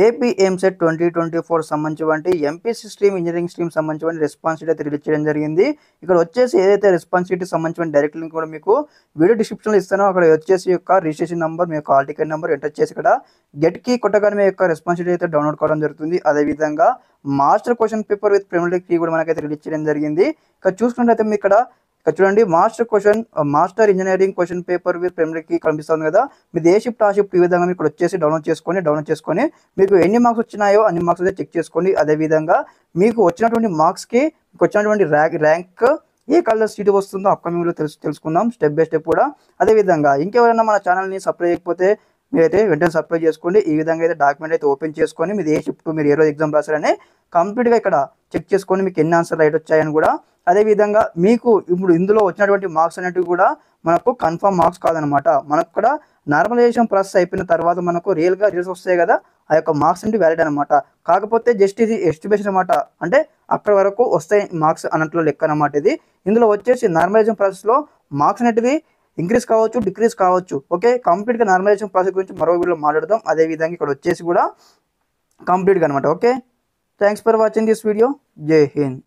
AP EAMCET 2024 సంబంధించినటువంటి MPC stream engineering stream సంబంధించిన responsibility అయితే రిలీజ్ చేయడం జరిగింది. ఇక్కడ వచ్చేసి ఏదైతే రెస్పాన్సిబిలిటీ సంబంధించిన డైరెక్ట్ లింక్ కూడా మీకు వీడియో డిస్క్రిప్షన్లో ఇస్తానో అక్కడ వచ్చేసి యొక్క రిజిస్ట్రేషన్ నెంబర్, మీ యొక్క హాల్ టికెట్ నెంబర్ ఎంటర్ చేసి ఇక్కడ గెట్ కి కొట్టగానే మీ యొక్క రెస్పాన్సిబిలిటీ అయితే డౌన్లోడ్ కావడం జరుగుతుంది. అదేవిధంగా master question paper with preliminary key కూడా మనకైతే రిలీజ్ చేయడం జరిగింది. ఇక్కడ చూసుకున్నట్లయితే మీ ఇక్కడ చూడండి, master engineering question paper with preliminary key కనిపిస్తుంది కదా. మీరు ఏ షిఫ్ట్ ఆ షిఫ్ట్ ఈ విధంగా మీకు వచ్చేసి డౌన్లోడ్ చేసుకొని మీకు ఎన్ని మార్క్స్ వచ్చినాయో అన్ని మార్క్స్ అయితే చెక్ చేసుకోండి. అదేవిధంగా మీకు వచ్చినటువంటి మార్క్స్కి మీకు వచ్చినటువంటి ర్యాంక్ ఏ కలర్ సీట్ వస్తుందో అప్కమింగ్లో తెలుసుకుందాం స్టెప్ బై స్టెప్ కూడా. అదేవిధంగా ఇంకెవరైనా మన ఛానల్ని సబ్స్క్రైబ్ చేయకపోతే మీరైతే వెంటనే సబ్స్క్రైబ్ చేసుకోండి. ఈ విధంగా అయితే డాక్యుమెంట్ అయితే ఓపెన్ చేసుకొని మీరు ఏ షిఫ్ట్ మీరు ఏ రోజు ఎగ్జామ్ రాశారని కంప్లీట్గా ఇక్కడ చెక్ చేసుకొని మీకు ఎన్ని ఆన్సర్ రైట్ వచ్చాయని కూడా. అదేవిధంగా మీకు ఇప్పుడు ఇందులో వచ్చినటువంటి మార్క్స్ అనేటివి కూడా మనకు కన్ఫర్మ్ మార్క్స్ కాదనమాట. మనకు కూడా నార్మలైజేషన్ ప్రాసెస్ అయిపోయిన తర్వాత మనకు రియల్గా రిజల్ట్స్ వస్తాయి కదా, ఆ యొక్క మార్క్స్ అంటే వ్యాలిడ్ అనమాట. కాకపోతే జస్ట్ ఇది ఎస్టిమేషన్ అనమాట, అంటే అక్కడి వరకు వస్తాయి మార్క్స్ అన్నట్లు లెక్క అనమాట. ఇది ఇందులో వచ్చేసి నార్మలైజేషన్ ప్రాసెస్లో మార్క్స్ అనేటివి ఇంక్రీజ్ కావచ్చు, డిక్రీజ్ కావచ్చు. ఓకే, కంప్లీట్గా నార్మలైజేషన్ ప్రాసెస్ గురించి మరో వీడియోలో మాట్లాడదాం. అదేవిధంగా ఇక్కడ వచ్చేసి కూడా కంప్లీట్గా అనమాట. Okay, thanks for watching this video. జై హింద్.